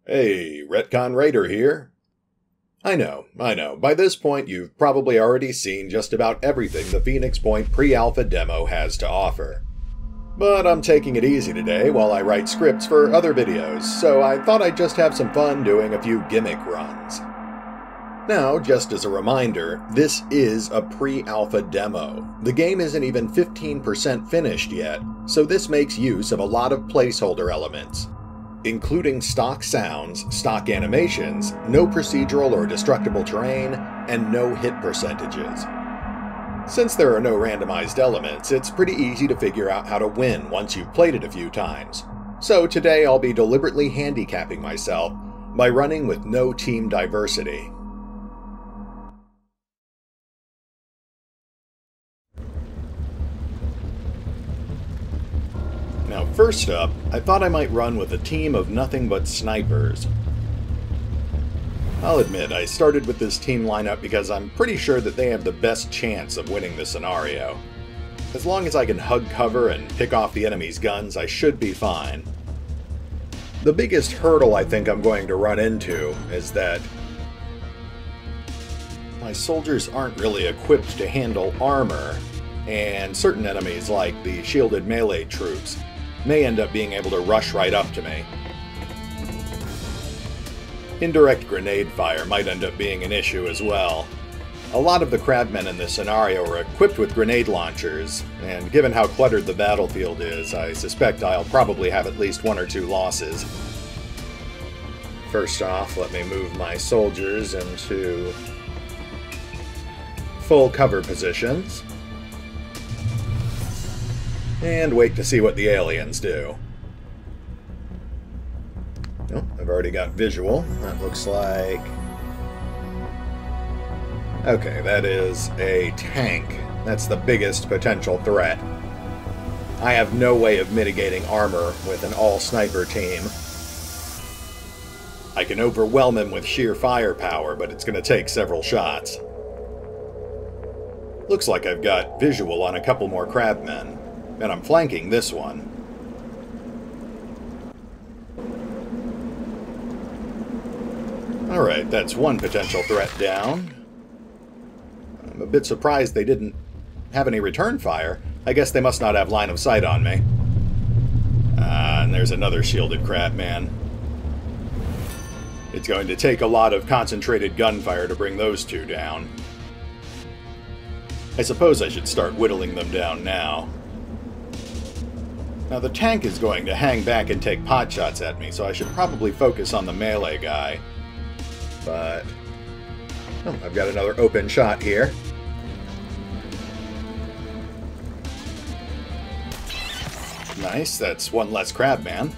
Hey, RetconRaider here. I know. By this point, you've probably already seen just about everything the Phoenix Point pre-alpha demo has to offer. But I'm taking it easy today while I write scripts for other videos, so I thought I'd just have some fun doing a few gimmick runs. Now, just as a reminder, this is a pre-alpha demo. The game isn't even 15% finished yet, so this makes use of a lot of placeholder elements, including stock sounds, stock animations, no procedural or destructible terrain, and no hit percentages. Since there are no randomized elements, it's pretty easy to figure out how to win once you've played it a few times. So today I'll be deliberately handicapping myself by running with no team diversity. Now first up, I thought I might run with a team of nothing but snipers. I'll admit, I started with this team lineup because I'm pretty sure that they have the best chance of winning the scenario. As long as I can hug cover and pick off the enemy's guns, I should be fine. The biggest hurdle I think I'm going to run into is that my soldiers aren't really equipped to handle armor, and certain enemies, like the shielded melee troops, may end up being able to rush right up to me. Indirect grenade fire might end up being an issue as well. A lot of the crabmen in this scenario are equipped with grenade launchers, and given how cluttered the battlefield is, I suspect I'll probably have at least one or two losses. First off, let me move my soldiers into full cover positions, and wait to see what the aliens do. Oh, I've already got visual. That looks like... okay, that is a tank. That's the biggest potential threat. I have no way of mitigating armor with an all-sniper team. I can overwhelm him with sheer firepower, but it's going to take several shots. Looks like I've got visual on a couple more crabmen, and I'm flanking this one. Alright, that's one potential threat down. I'm a bit surprised they didn't have any return fire. I guess they must not have line of sight on me. And there's another shielded crabman. It's going to take a lot of concentrated gunfire to bring those two down. I suppose I should start whittling them down now. Now the tank is going to hang back and take potshots at me, so I should probably focus on the melee guy. But... oh, I've got another open shot here. Nice, that's one less crabman.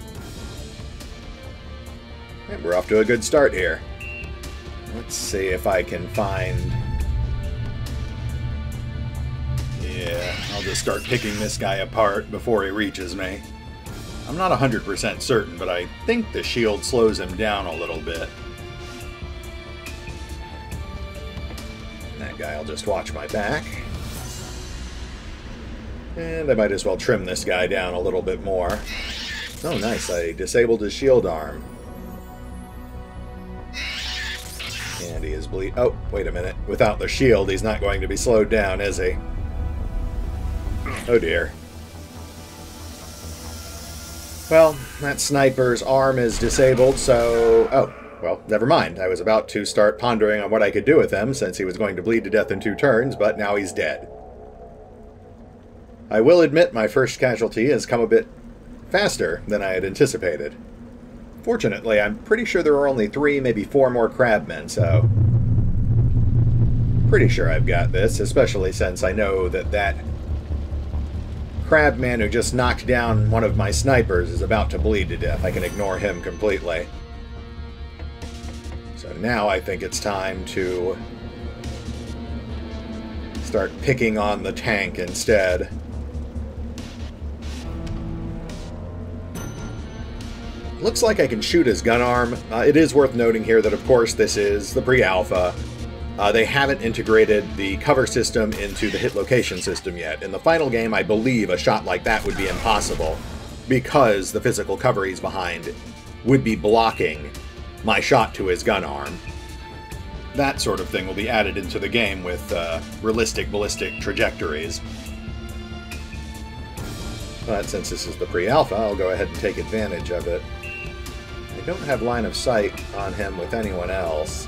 And we're off to a good start here. Let's see if I can find... yeah, I'll just start picking this guy apart before he reaches me. I'm not 100% certain, but I think the shield slows him down a little bit. That guy, I'll just watch my back. And I might as well trim this guy down a little bit more. Oh, nice, I disabled his shield arm. And he is oh, wait a minute. Without the shield, he's not going to be slowed down, is he? Oh dear. Well, that sniper's arm is disabled, so... oh, well, never mind. I was about to start pondering on what I could do with him, since he was going to bleed to death in 2 turns, but now he's dead. I will admit my first casualty has come a bit faster than I had anticipated. Fortunately, I'm pretty sure there are only 3, maybe 4 more crabmen, so... pretty sure I've got this, especially since I know that that crabman who just knocked down one of my snipers is about to bleed to death. I can ignore him completely. So now I think it's time to start picking on the tank instead. Looks like I can shoot his gun arm. It is worth noting here that, of course, this is the pre-alpha. They haven't integrated the cover system into the hit location system yet. In the final game, I believe a shot like that would be impossible, because the physical cover he's behind would be blocking my shot to his gun arm. That sort of thing will be added into the game with realistic ballistic trajectories. But since this is the pre-alpha, I'll go ahead and take advantage of it. I don't have line of sight on him with anyone else.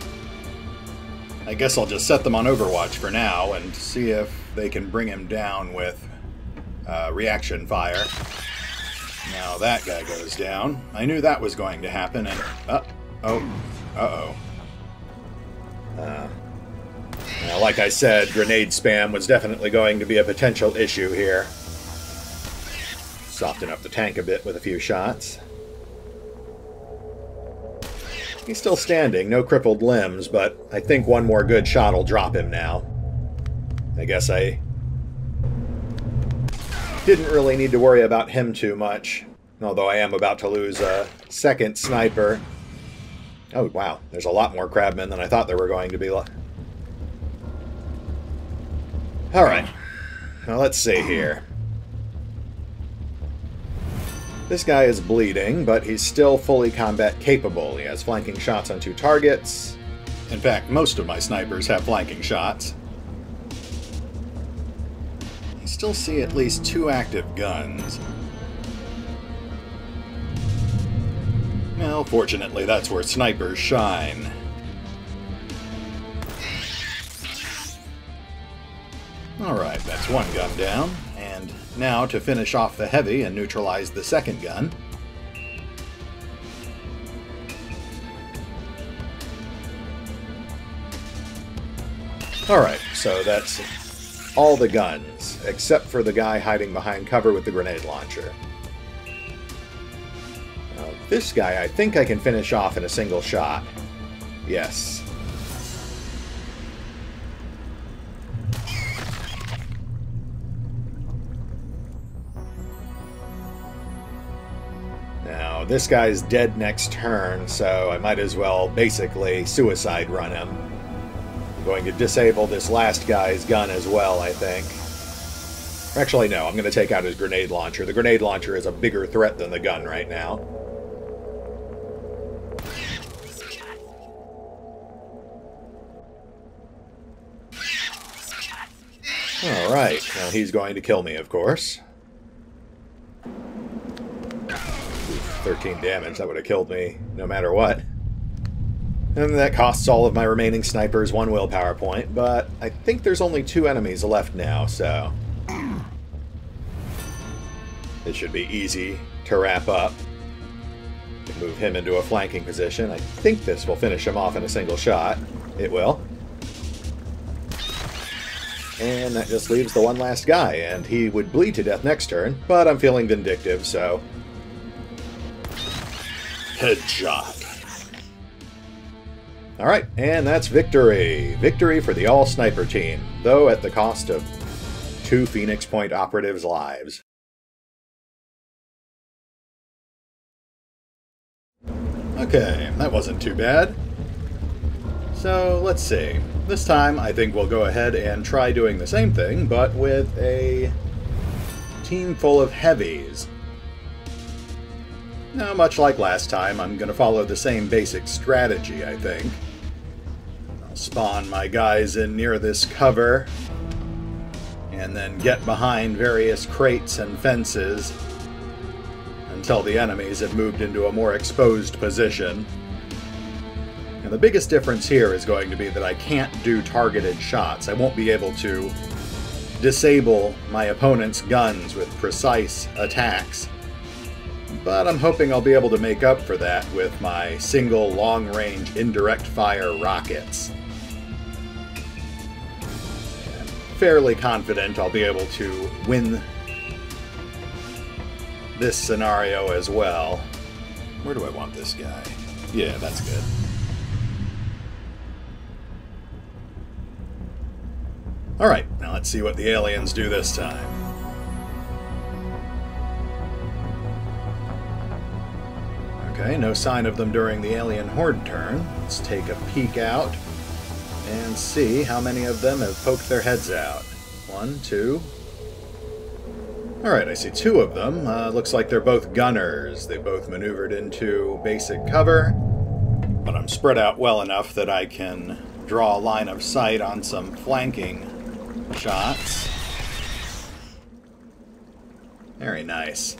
I guess I'll just set them on Overwatch for now and see if they can bring him down with reaction fire. Now that guy goes down. I knew that was going to happen, and... Uh-oh. Now, like I said, grenade spam was definitely going to be a potential issue here. Soften up the tank a bit with a few shots. He's still standing, no crippled limbs, but I think one more good shot will drop him now. I guess I didn't really need to worry about him too much, although I am about to lose a second sniper. Oh, wow, there's a lot more crabmen than I thought there were going to be. Alright, now let's see here. This guy is bleeding, but he's still fully combat capable. He has flanking shots on 2 targets. In fact, most of my snipers have flanking shots. I still see at least 2 active guns. Well, fortunately, that's where snipers shine. Alright, that's one gun down. And now to finish off the heavy and neutralize the second gun. Alright, so that's all the guns, except for the guy hiding behind cover with the grenade launcher. This guy I think I can finish off in a single shot. Yes. Now, this guy's dead next turn, so I might as well basically suicide run him. I'm going to disable this last guy's gun as well, I think. Actually, no, I'm going to take out his grenade launcher. The grenade launcher is a bigger threat than the gun right now. Alright, well, he's going to kill me, of course. 13 damage, that would have killed me no matter what. And that costs all of my remaining snipers 1 willpower point, but I think there's only 2 enemies left now, so... it should be easy to wrap up. Move him into a flanking position. I think this will finish him off in a single shot. It will. And that just leaves the one last guy, and he would bleed to death next turn, but I'm feeling vindictive, so... headshot. Alright, and that's victory. Victory for the all-sniper team, though at the cost of 2 Phoenix Point operatives' lives. Okay, that wasn't too bad. So, let's see. This time, I think we'll go ahead and try doing the same thing, but with a team full of heavies. Now, much like last time, I'm going to follow the same basic strategy, I think. I'll spawn my guys in near this cover, and then get behind various crates and fences until the enemies have moved into a more exposed position. And the biggest difference here is going to be that I can't do targeted shots. I won't be able to disable my opponent's guns with precise attacks. But I'm hoping I'll be able to make up for that with my single long-range indirect fire rockets. I'm fairly confident I'll be able to win this scenario as well. Where do I want this guy? Yeah, that's good. Alright, now let's see what the aliens do this time. Okay, no sign of them during the alien horde turn. Let's take a peek out and see how many of them have poked their heads out. 1, 2... Alright, I see 2 of them. Looks like they're both gunners. They both maneuvered into basic cover But I'm spread out well enough that I can draw a line of sight on some flanking shots. Very nice.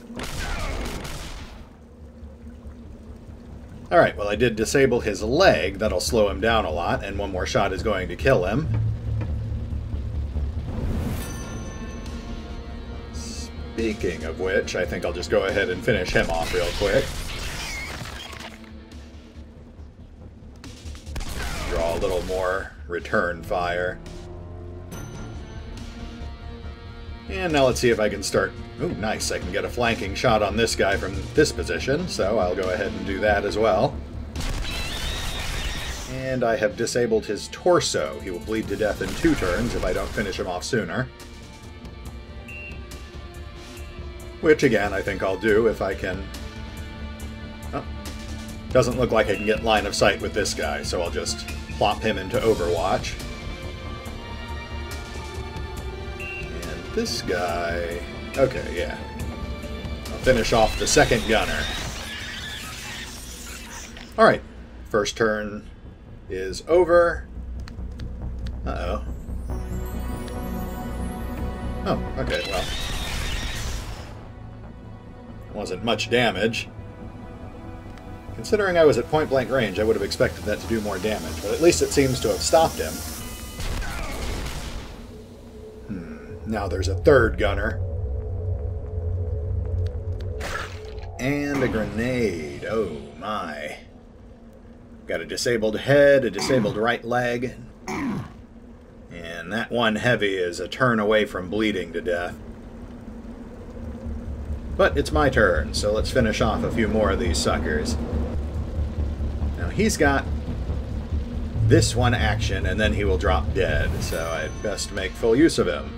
Alright, well I did disable his leg. That'll slow him down a lot, and one more shot is going to kill him. Speaking of which, I think I'll just go ahead and finish him off real quick. Draw a little more return fire. And now let's see if I can start... Ooh, nice. I can get a flanking shot on this guy from this position, so I'll go ahead and do that as well. And I have disabled his torso. He will bleed to death in 2 turns if I don't finish him off sooner. Which, again, I think I'll do if I can... Oh, doesn't look like I can get line of sight with this guy, so I'll just plop him into Overwatch. And this guy... Okay, yeah. I'll finish off the second gunner. Alright, first turn is over. Uh-oh. Oh, okay, well... Wasn't much damage. Considering I was at point-blank range, I would have expected that to do more damage, but at least it seems to have stopped him. Now there's a third gunner. And a grenade. Oh my. Got a disabled head, a disabled right leg. And that one heavy is a turn away from bleeding to death. But it's my turn, so let's finish off a few more of these suckers. Now he's got this one action, and then he will drop dead, so I'd best make full use of him.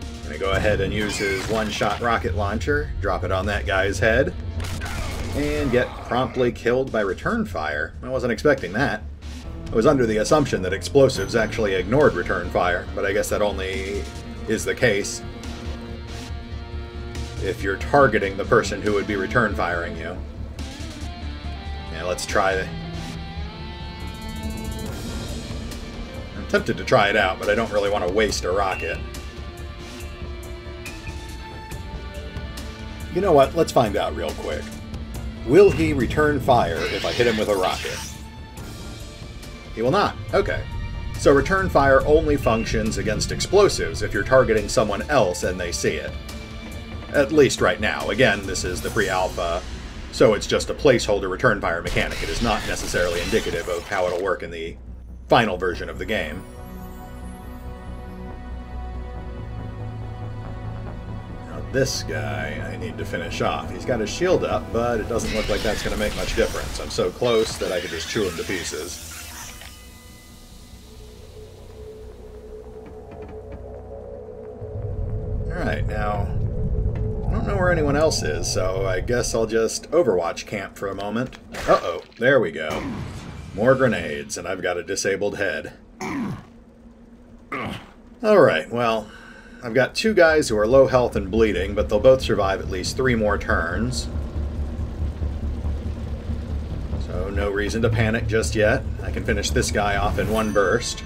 I'm going to go ahead and use his one-shot rocket launcher, drop it on that guy's head, and get promptly killed by return fire. I wasn't expecting that. I was under the assumption that explosives actually ignored return fire, but I guess that only is the case if you're targeting the person who would be return firing you. Yeah, let's try. I'm tempted to try it out, but I don't really want to waste a rocket. You know what? Let's find out real quick. Will he return fire if I hit him with a rocket? He will not. Okay. So return fire only functions against explosives if you're targeting someone else and they see it. At least right now. Again, this is the pre-alpha, so it's just a placeholder return fire mechanic. It is not necessarily indicative of how it'll work in the final version of the game. Now this guy I need to finish off. He's got his shield up, but it doesn't look like that's going to make much difference. I'm so close that I could just chew him to pieces. Alright, now... I don't know where anyone else is, so I guess I'll just Overwatch camp for a moment. Uh-oh, there we go. More grenades, and I've got a disabled head. Alright, well, I've got 2 guys who are low health and bleeding, but they'll both survive at least 3 more turns. So no reason to panic just yet. I can finish this guy off in one burst.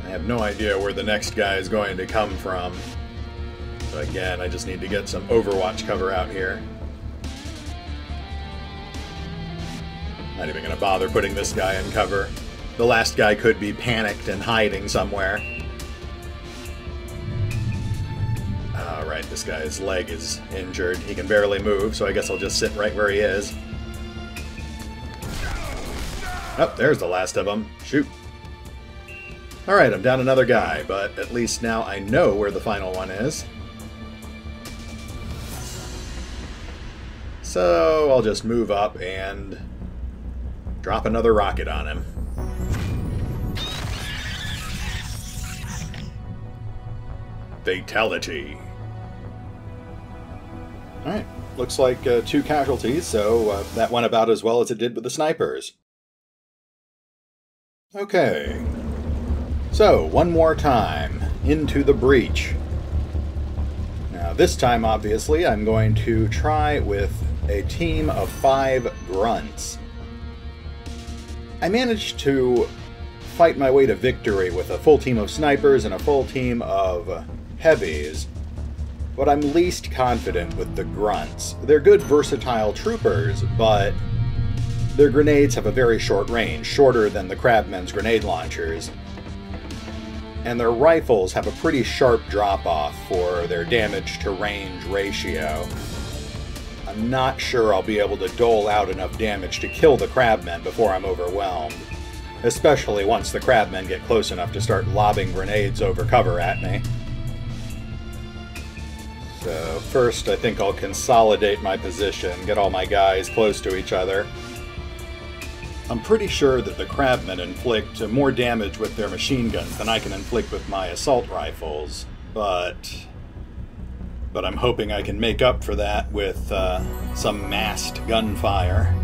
I have no idea where the next guy is going to come from. So again, I just need to get some Overwatch cover out here. Not even going to bother putting this guy in cover. The last guy could be panicked and hiding somewhere. Alright, this guy's leg is injured. He can barely move, so I guess I'll just sit right where he is. Oh, there's the last of them. Shoot. Alright, I'm down another guy, but at least now I know where the final one is. So I'll just move up and drop another rocket on him. Fatality. Alright, looks like 2 casualties, so that went about as well as it did with the snipers. Okay. So, one more time. Into the breach. Now, this time, obviously, I'm going to try with a team of 5 grunts. I managed to fight my way to victory with a full team of snipers and a full team of heavies, but I'm least confident with the grunts. They're good versatile troopers, but their grenades have a very short range, shorter than the crabmen's grenade launchers. And their rifles have a pretty sharp drop-off for their damage-to-range ratio. I'm not sure I'll be able to dole out enough damage to kill the crabmen before I'm overwhelmed, especially once the crabmen get close enough to start lobbing grenades over cover at me. So first I think I'll consolidate my position, get all my guys close to each other. I'm pretty sure that the crabmen inflict more damage with their machine guns than I can inflict with my assault rifles, but I'm hoping I can make up for that with some massed gunfire.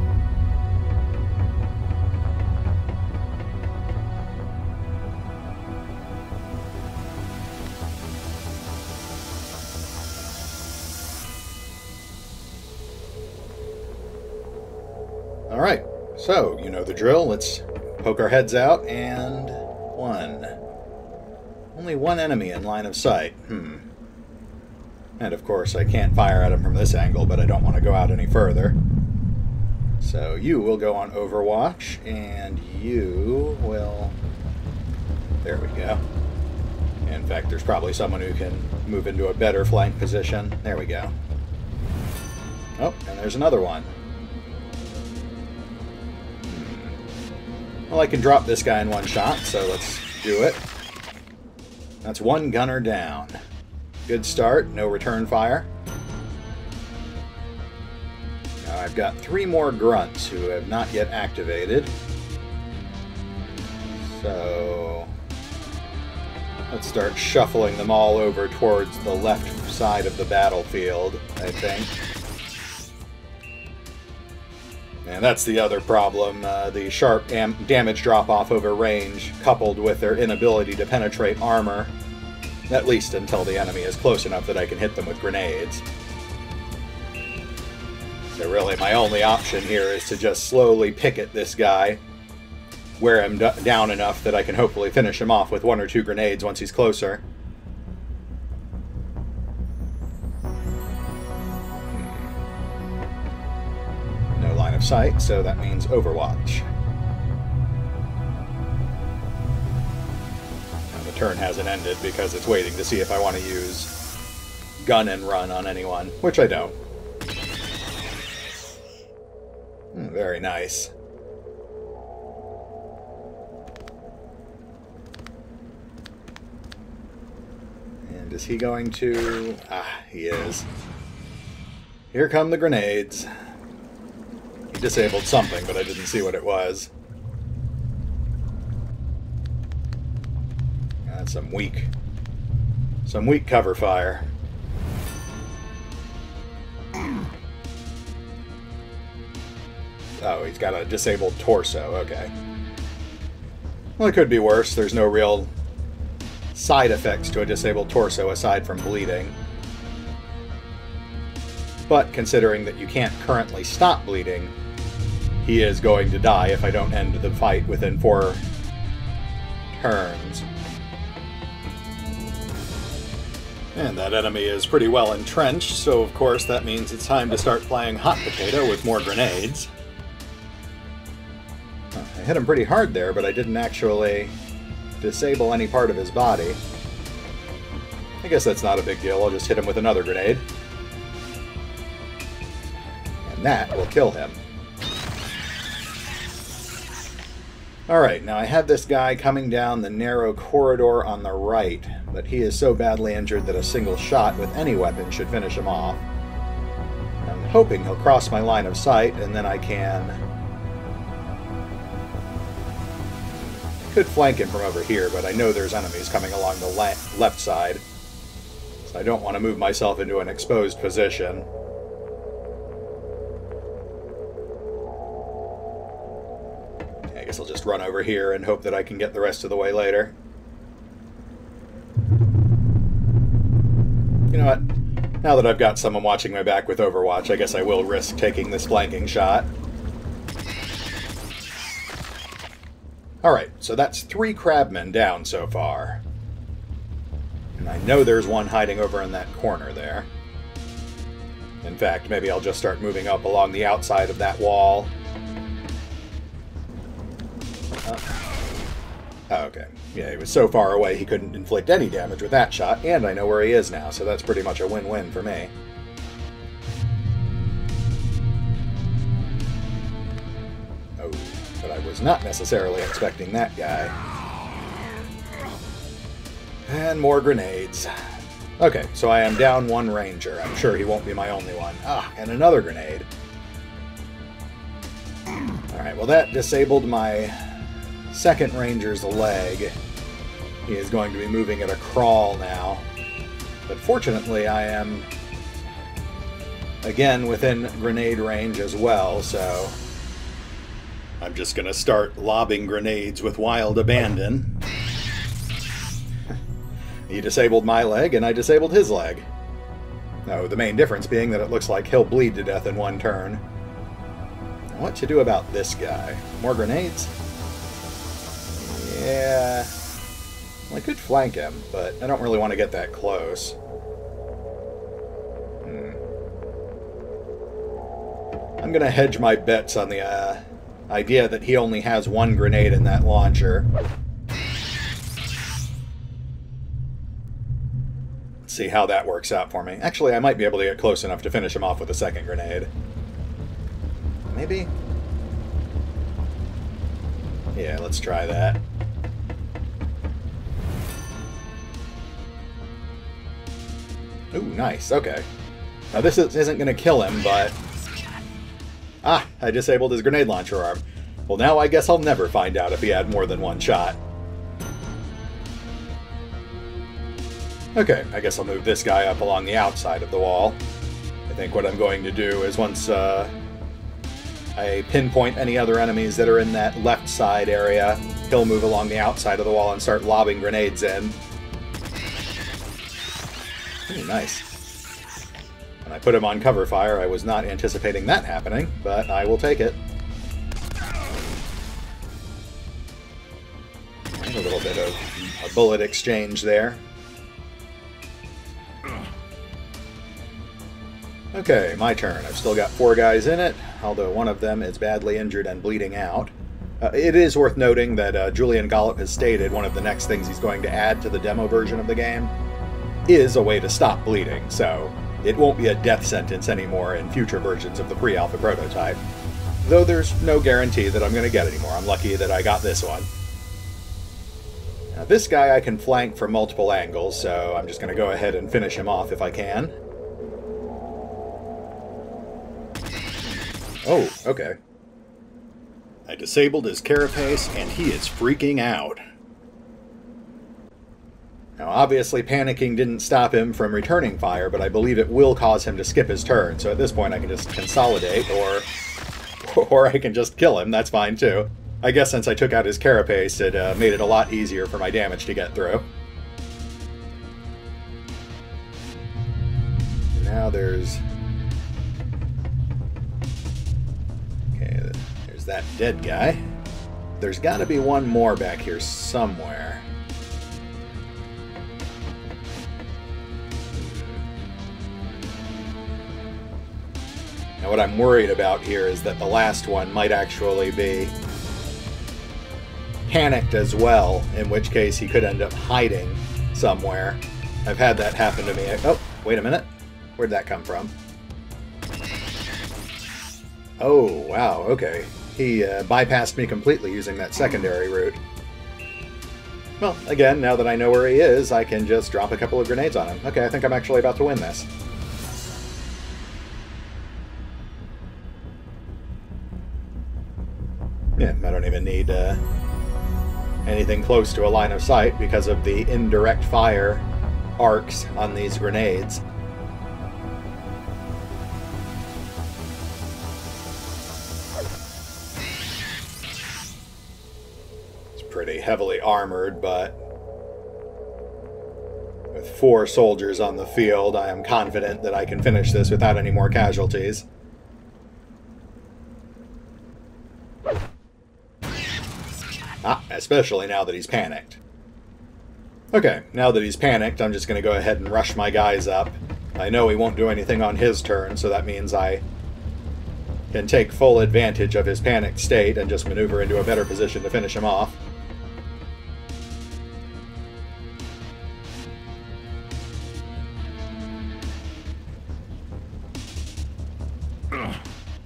Alright, so, you know the drill. Let's poke our heads out, and 1. Only 1 enemy in line of sight. And of course, I can't fire at him from this angle, but I don't want to go out any further. So you will go on Overwatch, and you will... There we go. In fact, there's probably someone who can move into a better flank position. There we go. Oh, and there's another one. Well, I can drop this guy in one shot, so let's do it. That's 1 gunner down. Good start, no return fire. Now I've got 3 more grunts who have not yet activated. So let's start shuffling them all over towards the left side of the battlefield, I think. And that's the other problem, the sharp damage drop-off over range, coupled with their inability to penetrate armor, at least until the enemy is close enough that I can hit them with grenades. So really, my only option here is to just slowly picket this guy, wear him down enough that I can hopefully finish him off with 1 or 2 grenades once he's closer. Sight, so that means Overwatch. Now the turn hasn't ended because it's waiting to see if I want to use gun and run on anyone, which I don't. Very nice. And is he going to... he is. Here come the grenades. Disabled something, but I didn't see what it was. That's some weak cover fire. Oh, he's got a disabled torso, okay. Well, it could be worse. There's no real side effects to a disabled torso aside from bleeding. But considering that you can't currently stop bleeding, he is going to die if I don't end the fight within 4 turns. And that enemy is pretty well entrenched, so of course that means it's time to start playing hot potato with more grenades. I hit him pretty hard there, but I didn't actually disable any part of his body. I guess that's not a big deal, I'll just hit him with another grenade. And that will kill him. Alright, now I have this guy coming down the narrow corridor on the right, but he is so badly injured that a single shot with any weapon should finish him off. I'm hoping he'll cross my line of sight, and then I could flank him from over here, but I know there's enemies coming along the left side, so I don't want to move myself into an exposed position. guess I'll just run over here and hope that I can get the rest of the way later. You know what? Now that I've got someone watching my back with Overwatch, I guess I will risk taking this flanking shot. Alright, so that's 3 crabmen down so far. And I know there's one hiding over in that corner there. In fact, maybe I'll just start moving up along the outside of that wall. Oh, okay. Yeah, he was so far away he couldn't inflict any damage with that shot, and I know where he is now, so that's pretty much a win-win for me. Oh, but I was not necessarily expecting that guy. And more grenades. Okay, so I am down 1 ranger. I'm sure he won't be my only one. Ah, and another grenade. Alright, well that disabled my second ranger's leg. He is going to be moving at a crawl now. But fortunately I am, again, within grenade range as well, so I'm just going to start lobbing grenades with wild abandon. He disabled my leg, and I disabled his leg. No, the main difference being that it looks like he'll bleed to death in 1 turn. What to do about this guy? More grenades? Yeah. Well, I could flank him, but I don't really want to get that close. I'm going to hedge my bets on the idea that he only has 1 grenade in that launcher. See how that works out for me. Actually, I might be able to get close enough to finish him off with a 2nd grenade. Maybe? Yeah, let's try that. Ooh, nice. Okay. Now this isn't going to kill him, but... Ah, I disabled his grenade launcher arm. Well, now I guess I'll never find out if he had more than 1 shot. Okay, I guess I'll move this guy up along the outside of the wall. I think what I'm going to do is once I pinpoint any other enemies that are in that left side area, he'll move along the outside of the wall and start lobbing grenades in. Ooh, nice. When I put him on cover fire, I was not anticipating that happening, but I will take it. And a little bit of a bullet exchange there. Okay, my turn. I've still got 4 guys in it, although one of them is badly injured and bleeding out. It is worth noting that Julian Gollop has stated one of the next things he's going to add to the demo version of the game is a way to stop bleeding, so it won't be a death sentence anymore in future versions of the pre-alpha prototype. Though there's no guarantee that I'm going to get anymore. I'm lucky that I got this one. Now this guy I can flank from multiple angles, so I'm just going to go ahead and finish him off if I can. Oh, okay. I disabled his carapace, and he is freaking out. Now, obviously, panicking didn't stop him from returning fire, but I believe it will cause him to skip his turn, so at this point I can just consolidate, or I can just kill him. That's fine, too. I guess since I took out his carapace, it made it a lot easier for my damage to get through. Now there's... There's that dead guy. There's got to be one more back here somewhere. Now what I'm worried about here is that the last one might actually be panicked as well, in which case he could end up hiding somewhere. I've had that happen to me. Oh, wait a minute. Where'd that come from? Oh, wow, okay. He bypassed me completely using that secondary route. Well, again, now that I know where he is, I can just drop a couple of grenades on him. Okay, I think I'm actually about to win this. Yeah, I don't even need anything close to a line of sight because of the indirect fire arcs on these grenades. pretty heavily armored, but with 4 soldiers on the field, I am confident that I can finish this without any more casualties. Especially now that he's panicked. Okay, now that he's panicked, I'm just going to go ahead and rush my guys up. I know he won't do anything on his turn, so that means I can take full advantage of his panicked state and just maneuver into a better position to finish him off.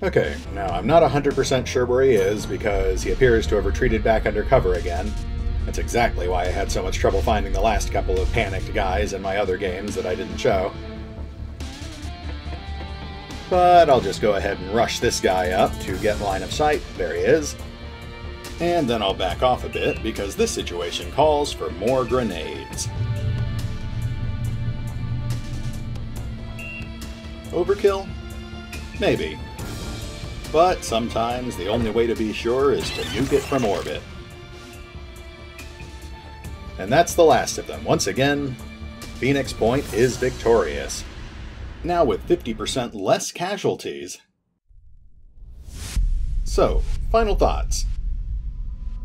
Okay, now I'm not 100% sure where he is because he appears to have retreated back under cover again. That's exactly why I had so much trouble finding the last couple of panicked guys in my other games that I didn't show. But I'll just go ahead and rush this guy up to get line of sight. There he is. And then I'll back off a bit because this situation calls for more grenades. Overkill? Maybe. But sometimes the only way to be sure is to nuke it from orbit. And that's the last of them. Once again, Phoenix Point is victorious. Now with 50% less casualties. So, final thoughts.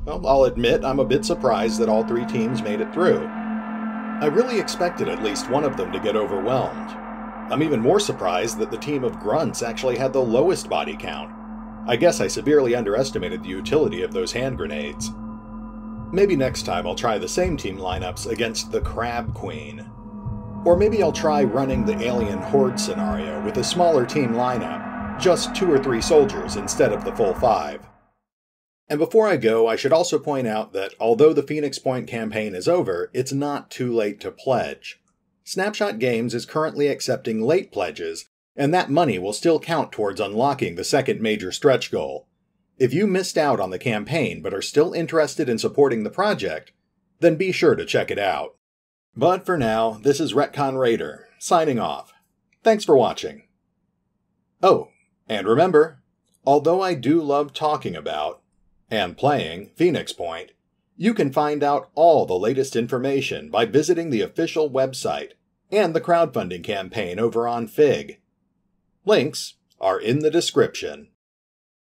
Well, I'll admit I'm a bit surprised that all 3 teams made it through. I really expected at least one of them to get overwhelmed. I'm even more surprised that the team of grunts actually had the lowest body count. I guess I severely underestimated the utility of those hand grenades. Maybe next time I'll try the same team lineups against the Crab Queen. Or maybe I'll try running the Alien Horde scenario with a smaller team lineup, just 2 or 3 soldiers instead of the full 5. And before I go, I should also point out that although the Phoenix Point campaign is over, it's not too late to pledge. Snapshot Games is currently accepting late pledges, and that money will still count towards unlocking the second major stretch goal. If you missed out on the campaign but are still interested in supporting the project, then be sure to check it out. But for now, this is RetconRaider, signing off. Thanks for watching. Oh, and remember, although I do love talking about and playing Phoenix Point, you can find out all the latest information by visiting the official website and the crowdfunding campaign over on Fig. Links are in the description.